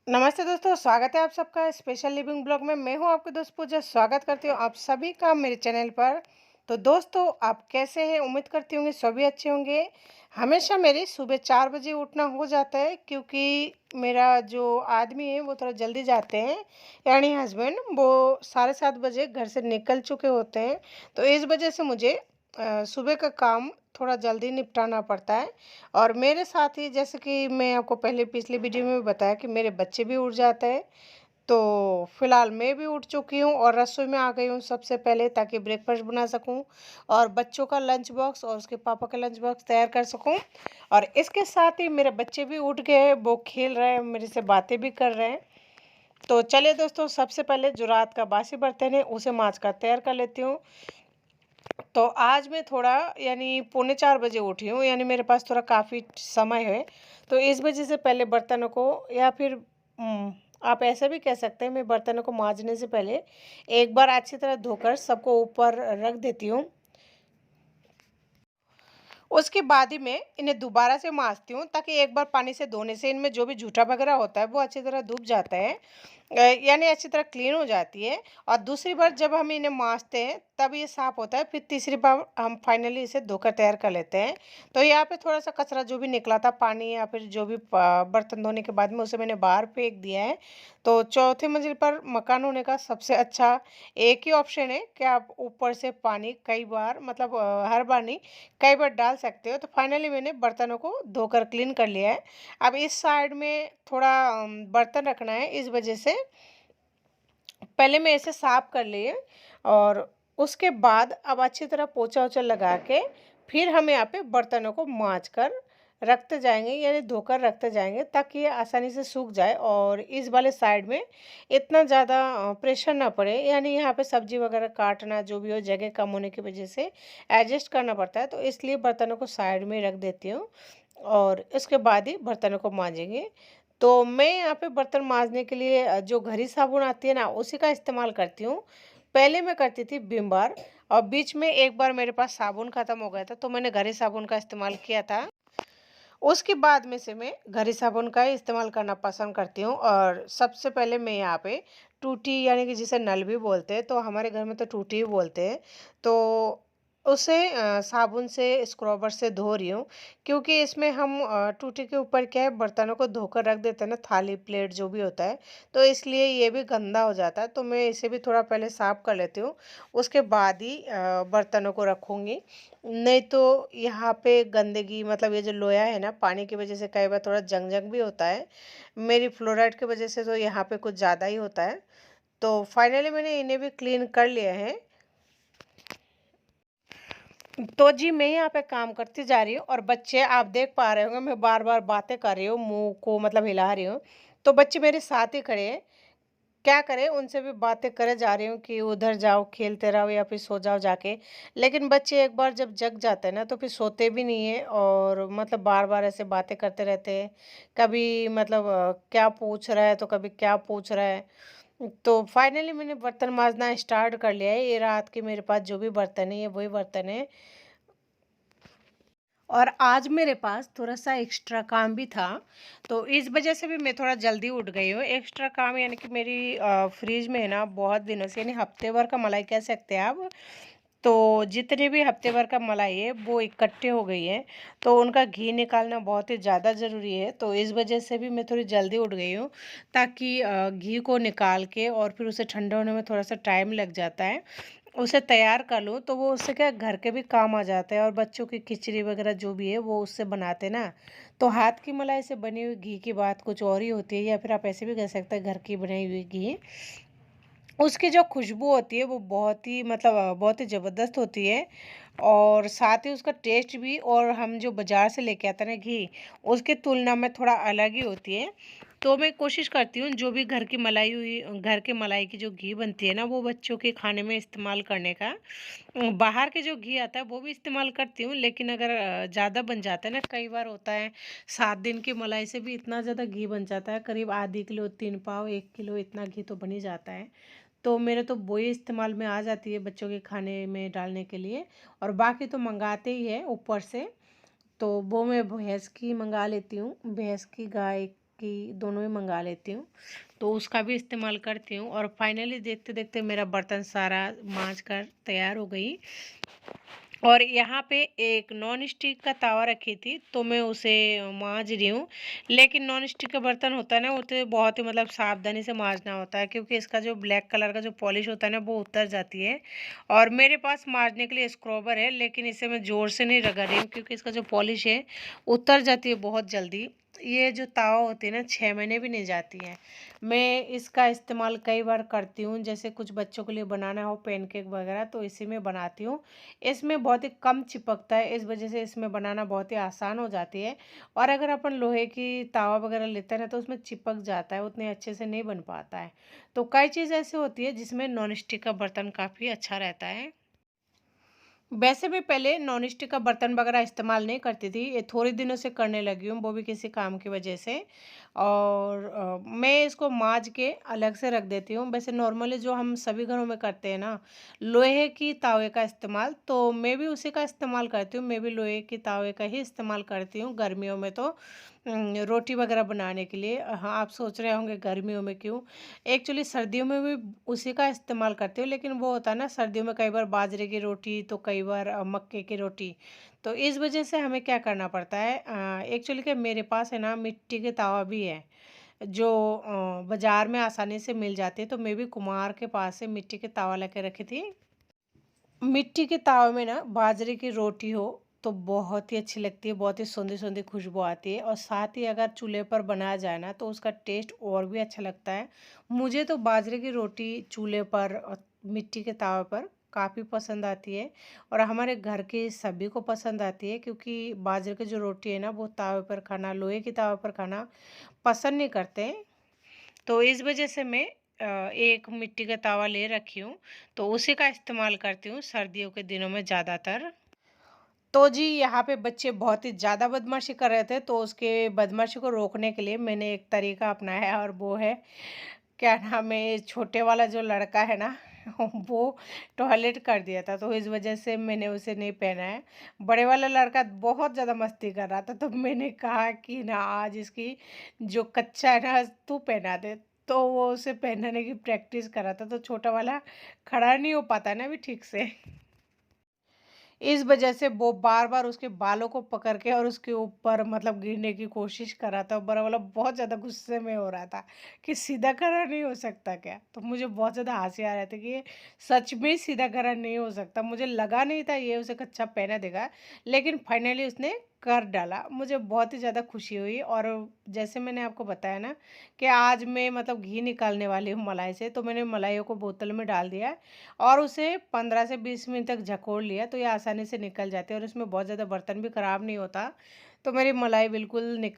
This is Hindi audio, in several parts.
नमस्ते दोस्तों, स्वागत है आप सबका स्पेशल लिविंग ब्लॉग में। मैं हूं आपकी दोस्त पूजा। स्वागत करती हूं आप सभी का मेरे चैनल पर। तो दोस्तों, आप कैसे हैं? उम्मीद करती होंगे सभी अच्छे होंगे। हमेशा मेरी सुबह 4 बजे उठना हो जाता है, क्योंकि मेरा जो आदमी है वो थोड़ा जल्दी जाते हैं, यानी हस्बैंड वो 7:30 बजे घर से निकल चुके होते हैं। तो इस वजह से मुझे सुबह का काम थोड़ा जल्दी निपटाना पड़ता है। और मेरे साथ ही, जैसे कि मैं आपको पहले पिछली वीडियो में भी बताया, कि मेरे बच्चे भी उठ जाते हैं। तो फिलहाल मैं भी उठ चुकी हूँ और रसोई में आ गई हूँ सबसे पहले, ताकि ब्रेकफास्ट बना सकूँ और बच्चों का लंच बॉक्स और उसके पापा का लंच बॉक्स तैयार कर सकूँ। और इसके साथ ही मेरे बच्चे भी उठ गए हैं, वो खेल रहे हैं, मेरे से बातें भी कर रहे हैं। तो चलिए दोस्तों, सबसे पहले जो रात का बासी बर्तन है उसे मांज कर तैयार कर लेती हूँ। तो आज मैं थोड़ा, यानी पौने 4 बजे उठी हूँ, यानी मेरे पास थोड़ा काफ़ी समय है। तो इस वजह से पहले बर्तनों को, या फिर आप ऐसा भी कह सकते हैं, मैं बर्तनों को मांजने से पहले एक बार अच्छी तरह धोकर सबको ऊपर रख देती हूँ। उसके बाद ही मैं इन्हें दोबारा से मांजती हूँ, ताकि एक बार पानी से धोने से इनमें जो भी जूठा वगैरह होता है वो अच्छी तरह धुप जाता है। यानी अच्छी तरह क्लीन हो जाती है। और दूसरी बार जब हम इन्हें मांजते हैं तब ये साफ़ होता है। फिर तीसरी बार हम फाइनली इसे धोकर तैयार कर लेते हैं। तो यहाँ पे थोड़ा-सा कचरा जो भी निकला था, पानी या फिर जो भी प बर्तन धोने के बाद में, उसे मैंने बाहर फेंक दिया है। तो चौथी मंजिल पर मकान होने का सबसे अच्छा एक ही ऑप्शन है कि आप ऊपर से पानी कई बार, मतलब हर बार नहीं, कई बार डाल सकते हो। तो फाइनली मैंने बर्तनों को धोकर क्लीन कर लिया है। अब इस साइड में थोड़ा बर्तन रखना है, इस वजह से पहले मैं इसे साफ कर लिए। और उसके बाद अब अच्छी तरह पोछा-वोछा लगा के फिर हम यहाँ पे बर्तनों को माँज कर रखते जाएँगे, यानी धोकर रखते जाएँगे, ताकि ये आसानी से सूख जाए और इस वाले साइड में इतना ज़्यादा प्रेशर ना पड़े। यानी यहाँ पे सब्ज़ी वगैरह काटना जो भी हो, जगह कम होने की वजह से एडजस्ट करना पड़ता है। तो इसलिए बर्तनों को साइड में रख देती हूँ और इसके बाद ही बर्तनों को माँजेंगे। तो मैं यहाँ पे बर्तन माँजने के लिए जो घड़ी साबुन आती है ना, उसी का इस्तेमाल करती हूँ। पहले मैं करती थी विम बार, और बीच में एक बार मेरे पास साबुन ख़त्म हो गया था, तो मैंने घड़ी साबुन का इस्तेमाल किया था। उसके बाद में से मैं घड़ी साबुन का ही इस्तेमाल करना पसंद करती हूँ। और सबसे पहले मैं यहाँ पे टूटी, यानी कि जिसे नल भी बोलते हैं, तो हमारे घर में तो टूटी ही बोलते हैं। तो उसे साबुन से, स्क्रबर से धो रही हूँ, क्योंकि इसमें हम टूटी के ऊपर क्या है, बर्तनों को धोकर रख देते हैं ना, थाली प्लेट जो भी होता है, तो इसलिए ये भी गंदा हो जाता है। तो मैं इसे भी थोड़ा पहले साफ कर लेती हूँ, उसके बाद ही बर्तनों को रखूँगी। नहीं तो यहाँ पे गंदगी, मतलब ये जो लोया है ना, पानी की वजह से कई बार थोड़ा जंग जंग भी होता है। मेरी फ्लोराइड की वजह से तो यहाँ पे कुछ ज़्यादा ही होता है। तो फाइनली मैंने इन्हें भी क्लीन कर लिया है। तो जी, मैं यहाँ पे काम करती जा रही हूँ और बच्चे, आप देख पा रहे होंगे, मैं बार बार बातें कर रही हूँ, मुंह को मतलब हिला रही हूँ। तो बच्चे मेरे साथ ही खड़े हैं। क्या करें, उनसे भी बातें करे जा रही हूँ कि उधर जाओ, खेलते रहो, या फिर सो जाओ जाके। लेकिन बच्चे एक बार जब जग जाते हैं ना, तो फिर सोते भी नहीं है, और मतलब बार बार ऐसे बातें करते रहते हैं। कभी मतलब क्या पूछ रहा है, तो कभी क्या पूछ रहा है। तो फाइनली मैंने बर्तन मांजना स्टार्ट कर लिया है। ये रात के मेरे पास जो भी बर्तन है, ये वही बर्तन है। और आज मेरे पास थोड़ा-सा एक्स्ट्रा काम भी था, तो इस वजह से भी मैं थोड़ा जल्दी उठ गई हूँ। एक्स्ट्रा काम, यानी कि मेरी फ्रिज में है ना, बहुत दिनों से, यानी हफ्ते भर का मलाई कह सकते हैं आप। तो जितने भी हफ्ते भर का मलाई है वो इकट्ठे हो गई हैं, तो उनका घी निकालना बहुत ही ज़्यादा ज़रूरी है। तो इस वजह से भी मैं थोड़ी जल्दी उठ गई हूँ, ताकि घी को निकाल के और फिर उसे ठंडा होने में थोड़ा-सा टाइम लग जाता है। उसे तैयार कर लूँ, तो वो उससे क्या, घर के भी काम आ जाता है, और बच्चों की खिचड़ी वगैरह जो भी है वो उससे बनाते ना। तो हाथ की मलाई से बनी हुई घी की बात कुछ और ही होती है, या फिर आप ऐसे भी कह सकते हैं, घर की बनाई हुई घी, उसकी जो खुशबू होती है वो बहुत ही, मतलब बहुत ही ज़बरदस्त होती है। और साथ ही उसका टेस्ट भी, और हम जो बाज़ार से लेके आते हैं ना घी, उसकी तुलना में थोड़ा अलग ही होती है। तो मैं कोशिश करती हूँ, जो भी घर की मलाई हुई, घर के मलाई की जो घी बनती है ना, वो बच्चों के खाने में इस्तेमाल करने का। बाहर के जो घी आता है वो भी इस्तेमाल करती हूँ, लेकिन अगर ज़्यादा बन जाता है ना, कई बार होता है 7 दिन की मलाई से भी इतना ज़्यादा घी बन जाता है, करीब आधी किलो, 3 पाव, 1 किलो, इतना घी तो बन ही जाता है। तो मेरे तो वही इस्तेमाल में आ जाती है बच्चों के खाने में डालने के लिए। और बाकी तो मंगाते ही है ऊपर से। तो वो मैं भैंस की मंगा लेती हूँ, भैंस की, गाय बाकी दोनों ही मंगा लेती हूँ, तो उसका भी इस्तेमाल करती हूँ। और फाइनली देखते-देखते मेरा बर्तन सारा माँज कर तैयार हो गई। और यहाँ पे एक नॉन स्टिक का तवा रखी थी, तो मैं उसे माँज रही हूँ। लेकिन नॉन स्टिक का बर्तन होता है ना, वो तो बहुत ही मतलब सावधानी से माँजना होता है, क्योंकि इसका जो ब्लैक कलर का जो पॉलिश होता है ना, वो उतर जाती है। और मेरे पास माँजने के लिए स्क्रबर है, लेकिन इसे मैं ज़ोर से नहीं रगड़ रही हूँ, क्योंकि इसका जो पॉलिश है, उतर जाती है बहुत जल्दी। ये जो तवा होती है ना, 6 महीने भी नहीं जाती है। मैं इसका इस्तेमाल कई बार करती हूँ, जैसे कुछ बच्चों के लिए बनाना हो पैनकेक वगैरह, तो इसी में बनाती हूँ। इसमें बहुत ही कम चिपकता है, इस वजह से इसमें बनाना बहुत ही आसान हो जाती है। और अगर अपन लोहे की तवा वगैरह लेते हैं ना, तो उसमें चिपक जाता है, उतने अच्छे से नहीं बन पाता है। तो कई चीज़ ऐसी होती है जिसमें नॉन स्टिक का बर्तन काफ़ी अच्छा रहता है। वैसे भी पहले नॉन स्टिक का बर्तन वगैरह इस्तेमाल नहीं करती थी, ये थोड़े दिनों से करने लगी हूँ, वो भी किसी काम की वजह से। और मैं इसको माँज के अलग से रख देती हूँ। वैसे नॉर्मली जो हम सभी घरों में करते हैं ना, लोहे की तावे का इस्तेमाल, तो मैं भी उसी का इस्तेमाल करती हूँ। मैं भी लोहे की तावे का ही इस्तेमाल करती हूँ गर्मियों में, तो रोटी वगैरह बनाने के लिए। हाँ, आप सोच रहे होंगे गर्मियों में क्यों? एक्चुअली सर्दियों में भी उसी का इस्तेमाल करती हूँ, लेकिन वो होता है ना, सर्दियों में कई बार बाजरे की रोटी, तो कई बार मक्के की रोटी। तो इस वजह से हमें क्या करना पड़ता है, एक्चुअली कि मेरे पास है ना मिट्टी के तवा भी है, जो बाज़ार में आसानी से मिल जाती है। तो मैं भी कुम्हार के पास से मिट्टी के तवा लेके रखी थी। मिट्टी के तावे में ना बाजरे की रोटी हो, तो बहुत ही अच्छी लगती है, बहुत ही सोंधी-सोंधी खुशबू आती है। और साथ ही अगर चूल्हे पर बनाया जाए ना, तो उसका टेस्ट और भी अच्छा लगता है। मुझे तो बाजरे की रोटी चूल्हे पर और मिट्टी के तावे पर काफ़ी पसंद आती है। और हमारे घर के सभी को पसंद आती है, क्योंकि बाजरे की जो रोटी है ना, वो तावे पर खाना, लोहे के तावे पर खाना पसंद नहीं करते हैं। तो इस वजह से मैं एक मिट्टी का तवा ले रखी हूँ, तो उसी का इस्तेमाल करती हूँ सर्दियों के दिनों में ज़्यादातर। तो जी, यहाँ पे बच्चे बहुत ही ज़्यादा बदमाशी कर रहे थे, तो उसके बदमाशी को रोकने के लिए मैंने एक तरीका अपनाया है, और वो है, क्या नाम है, छोटे वाला जो लड़का है ना, वो टॉयलेट कर दिया था, तो इस वजह से मैंने उसे नहीं पहना है। बड़े वाला लड़का बहुत ज़्यादा मस्ती कर रहा था, तो मैंने कहा कि ना, आज इसकी जो कच्चा है ना, तू पहना दे। तो वो उसे पहनाने की प्रैक्टिस कर रहा था, तो छोटा वाला खड़ा नहीं हो पाता है ना अभी ठीक से। इस वजह से वो बार-बार उसके बालों को पकड़ के और उसके ऊपर मतलब गिरने की कोशिश कर रहा था। बड़ा वाला बहुत ज़्यादा गुस्से में हो रहा था कि सीधा खड़ा नहीं हो सकता क्या? तो मुझे बहुत ज़्यादा हँसी आ रहा था कि ये सच में सीधा खड़ा नहीं हो सकता। मुझे लगा नहीं था ये उसे कच्छा पहना देगा, लेकिन फाइनली उसने कर डाला। मुझे बहुत ही ज़्यादा खुशी हुई। और जैसे मैंने आपको बताया ना कि आज मैं मतलब घी निकालने वाली हूँ मलाई से, तो मैंने मलाइयों को बोतल में डाल दिया है और उसे 15 से 20 मिनट तक झकोड़ लिया, तो ये आसानी से निकल जाते हैं और इसमें बहुत ज़्यादा बर्तन भी ख़राब नहीं होता। तो मेरी मलाई बिल्कुल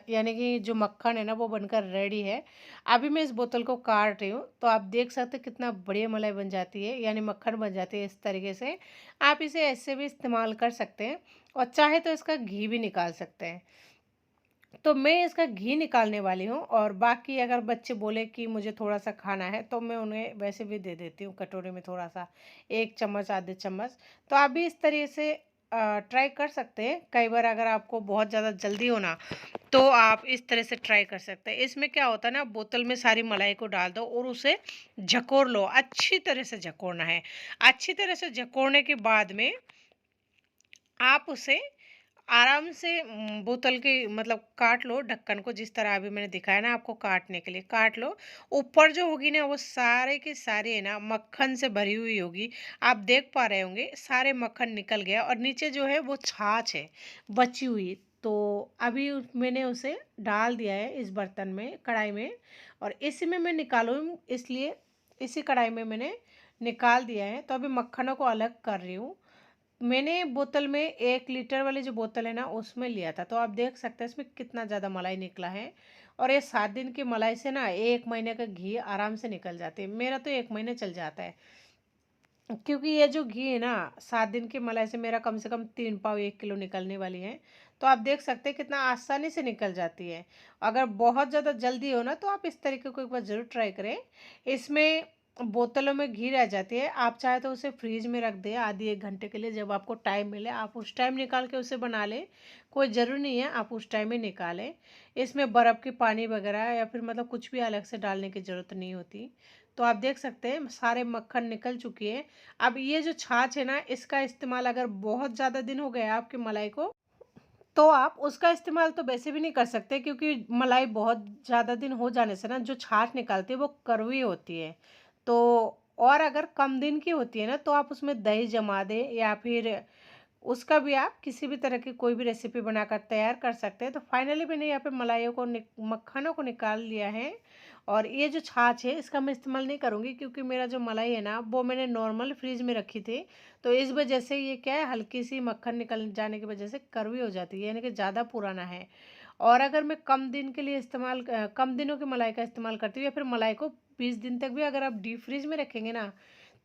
यानी कि जो मक्खन है ना, वो बनकर रेडी है। अभी मैं इस बोतल को काट रही हूँ, तो आप देख सकते हैं कितना बढ़िया मलाई बन जाती है, यानी मक्खन बन जाती है इस तरीके से। आप इसे ऐसे भी इस्तेमाल कर सकते हैं, और चाहे तो इसका घी भी निकाल सकते हैं। तो मैं इसका घी निकालने वाली हूँ, और बाकी अगर बच्चे बोले कि मुझे थोड़ा-सा खाना है, तो मैं उन्हें वैसे भी दे देती हूँ कटोरे में थोड़ा-सा, 1 चम्मच, आधे चम्मच। तो आप भी इस तरीके से ट्राई कर सकते हैं। कई बार अगर आपको बहुत ज़्यादा जल्दी हो ना, तो आप इस तरह से ट्राई कर सकते हैं। इसमें क्या होता है ना, बोतल में सारी मलाई को डाल दो और उसे झकोर लो, अच्छी तरह से झकोरना है। अच्छी तरह से झकोरने के बाद में आप उसे आराम से बोतल की मतलब काट लो ढक्कन को, जिस तरह अभी मैंने दिखाया ना आपको काटने के लिए, काट लो। ऊपर जो होगी ना, वो सारे के सारे है ना मक्खन से भरी हुई होगी। आप देख पा रहे होंगे सारे मक्खन निकल गया, और नीचे जो है वो छाछ है बची हुई। तो अभी मैंने उसे डाल दिया है इस बर्तन में, कढ़ाई में, और इसी में मैं निकालूँ, इसलिए इसी कढ़ाई में मैंने निकाल दिया है। तो अभी मक्खनों को अलग कर रही हूँ। मैंने बोतल में 1 लीटर वाली जो बोतल है ना, उसमें लिया था, तो आप देख सकते हैं इसमें कितना ज़्यादा मलाई निकला है। और ये 7 दिन की मलाई से ना 1 महीने का घी आराम से निकल जाते हैं। मेरा तो 1 महीने चल जाता है, क्योंकि ये जो घी है ना, 7 दिन की मलाई से मेरा कम से कम 3 पाव 1 किलो निकलने वाली है। तो आप देख सकते हैं कितना आसानी से निकल जाती है। अगर बहुत ज़्यादा जल्दी हो ना, तो आप इस तरीके को एक बार ज़रूर ट्राई करें। इसमें बोतलों में घी रह जाती है, आप चाहे तो उसे फ्रीज में रख दें आधी 1 घंटे के लिए, जब आपको टाइम मिले आप उस टाइम निकाल के उसे बना लें। कोई ज़रूरी नहीं है आप उस टाइम ही निकालें। इसमें बर्फ़ की पानी वगैरह या फिर मतलब कुछ भी अलग से डालने की ज़रूरत नहीं होती। तो आप देख सकते हैं सारे मक्खन निकल चुकी है। अब ये जो छाछ है ना, इसका इस्तेमाल अगर बहुत ज़्यादा दिन हो गए आपकी मलाई को, तो आप उसका इस्तेमाल तो वैसे भी नहीं कर सकते, क्योंकि मलाई बहुत ज़्यादा दिन हो जाने से ना जो छाछ निकलती है वो कड़वी होती है। तो और अगर कम दिन की होती है ना, तो आप उसमें दही जमा दें या फिर उसका भी आप किसी भी तरह की कोई भी रेसिपी बनाकर तैयार कर सकते हैं। तो फाइनली मैंने यहाँ पे मलाइयों को मक्खनों को निकाल लिया है, और ये जो छाछ है इसका मैं इस्तेमाल नहीं करूँगी, क्योंकि मेरा जो मलाई है ना वो मैंने नॉर्मल फ्रीज में रखी थी। तो इस वजह से ये क्या है, हल्की सी मक्खन निकल जाने की वजह से कड़वी हो जाती है, यानी कि ज़्यादा पुराना है। और अगर मैं कम दिन के लिए कम दिनों की मलाई का इस्तेमाल करती हूँ, या फिर मलाई को 20 दिन तक भी अगर आप डीप फ्रीज में रखेंगे ना,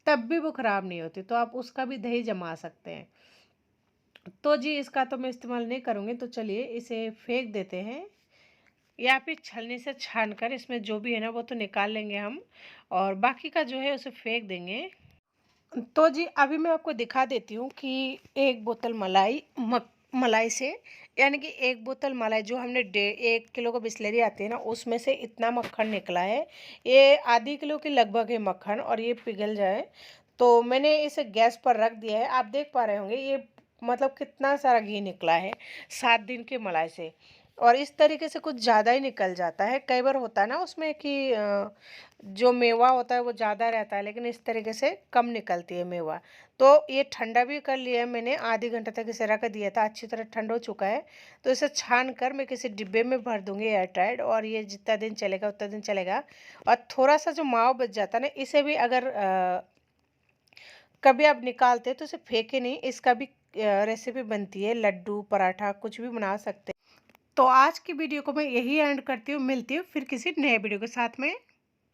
तब भी वो ख़राब नहीं होती। तो आप उसका भी दही जमा सकते हैं। तो जी इसका तो मैं इस्तेमाल नहीं करूँगी, तो चलिए इसे फेंक देते हैं, या फिर छलनी से छान कर इसमें जो भी है ना वो तो निकाल लेंगे हम, और बाकी का जो है उसे फेंक देंगे। तो जी अभी मैं आपको दिखा देती हूँ कि एक बोतल मलाई से, यानी कि एक बोतल मलाई जो हमने 1 किलो का बिस्लरी आती है ना, उसमें से इतना मक्खन निकला है। ये आधी किलो के लगभग है मक्खन, और ये पिघल जाए तो मैंने इसे गैस पर रख दिया है। आप देख पा रहे होंगे ये मतलब कितना सारा घी निकला है 7 दिन के मलाई से। और इस तरीके से कुछ ज़्यादा ही निकल जाता है, कई बार होता है ना उसमें कि जो मेवा होता है वो ज़्यादा रहता है, लेकिन इस तरीके से कम निकलती है मेवा। तो ये ठंडा भी कर लिया है मैंने, आधे घंटे तक इसे रख दिया था, अच्छी तरह ठंडा हो चुका है। तो इसे छान कर मैं किसी डिब्बे में भर दूंगी एयर टाइट, और ये जितना दिन चलेगा उतना दिन चलेगा। और थोड़ा सा जो माव बच जाता है ना, इसे भी अगर कभी आप निकालते हैं तो इसे फेंके नहीं, इसका भी रेसिपी बनती है, लड्डू पराठा कुछ भी बना सकते हैं। तो आज की वीडियो को मैं यही एंड करती हूँ, मिलती हूँ फिर किसी नए वीडियो के साथ में।